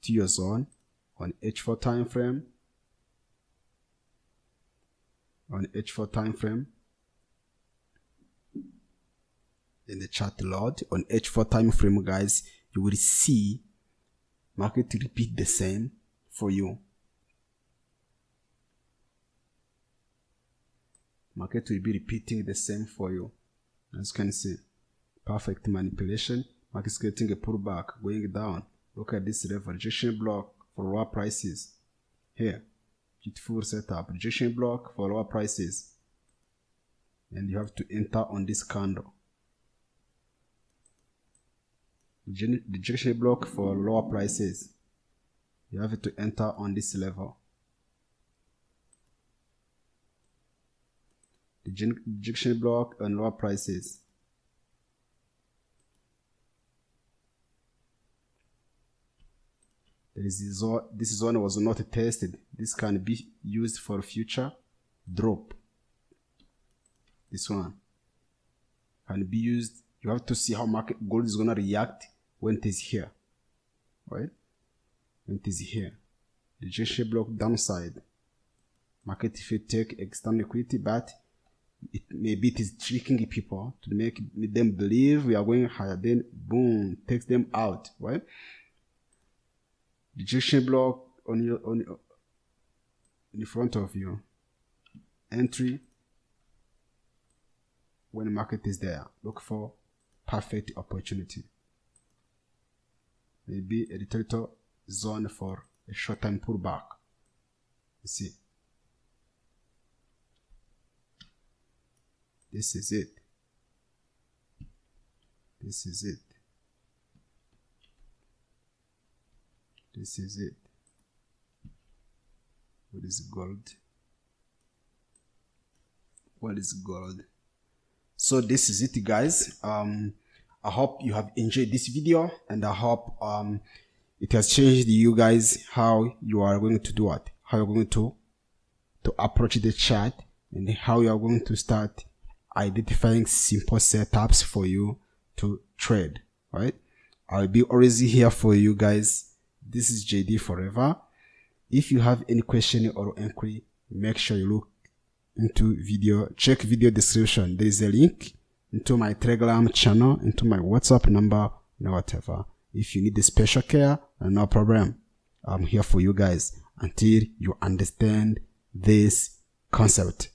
to your zone on H4 time frame. On H4 time frame. In the chart load on H4 time frame, guys, you will see market repeat the same for you. Market will be repeating the same for you. As you can see, perfect manipulation. Market is getting a pullback, going down. Look at this level, rejection block for lower prices. Here, beautiful setup, rejection block for lower prices. And you have to enter on this candle. Rejection block for lower prices. You have to enter on this level. Rejection block and lower prices. This zone was not tested. This can be used for future drop. This one can be used. You have to see how market gold is gonna react when it is here, right? When it is here, rejection block downside. Market if you take external liquidity, but maybe it is tricking people to make them believe we are going higher, then boom, takes them out, right? Rejection block in front of you. Entry when the market is there. Look for perfect opportunity. Maybe a retreat zone for a short time pullback. You see. This is it. This is it. This is it. What is gold? What is gold? So this is it, guys. I hope you have enjoyed this video, and I hope it has changed you guys how you are going to do it, how you're going to approach the chart, and how you are going to start identifying simple setups for you to trade. Right? I'll be always here for you guys. This is JD Forever. If you have any question or inquiry, make sure you look into check video description. There is a link into my Telegram channel, into my WhatsApp number, and whatever. If you need the special care, no problem. I'm here for you guys until you understand this concept,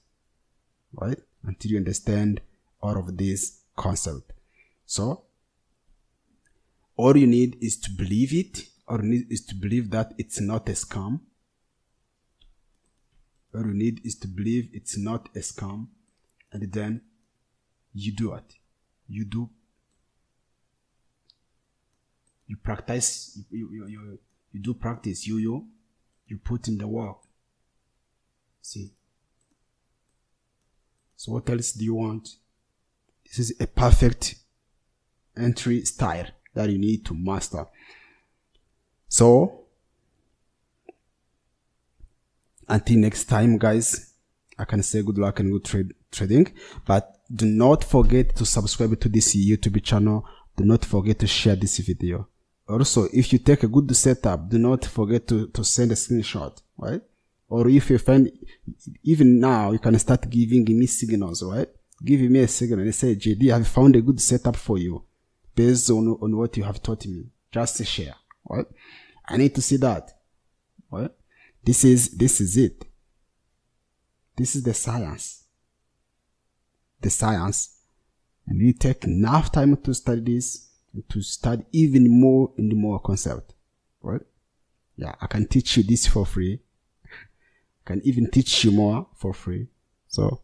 right? Until you understand all of this concept. So all you need is to believe it, or you need is to believe that it's not a scam. All you need is to believe it's not a scam, and then you do it. You practice. You do practice. You put in the work. See. So what else do you want? This is a perfect entry style that you need to master. So until next time, guys, I can say good luck and good trading. But do not forget to subscribe to this YouTube channel. Do not forget to share this video. Also, if you take a good setup, do not forget to send a screenshot, right? Or if you find, even now, you can start giving me signals, right? Give me a signal and say, JD, I have found a good setup for you based on what you have taught me. Just share, right? I need to see that, right? This is it. This is the science. The science. And you take enough time to study this, and to study even more in the more concept, right? Yeah, I can teach you this for free. I can even teach you more for free. So,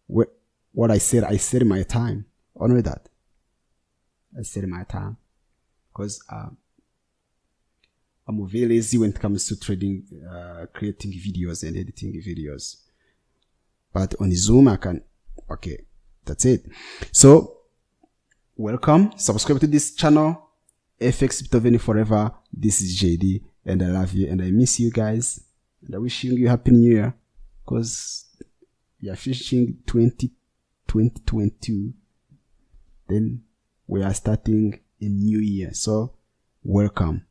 what I said my time. Only that. I said my time. Because I'm very lazy when it comes to trading, creating videos and editing videos. But on Zoom, I can. Okay, that's it. So, welcome. Subscribe to this channel. FX Forever. This is JD, and I love you, and I miss you guys. And I wish you Happy New Year, because we are finishing 2022. Then we are starting a new year. So, welcome.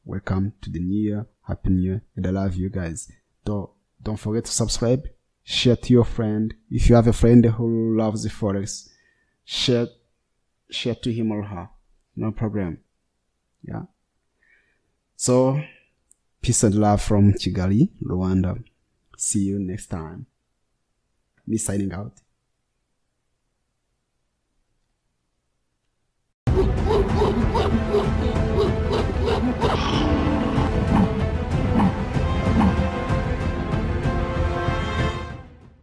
Welcome to the new year. Happy New Year. And I love you guys. Don't forget to subscribe. Share to your friend. If you have a friend who loves the forex, share to him or her. No problem. Yeah. So, peace and love from Kigali, Rwanda. See you next time. Me signing out.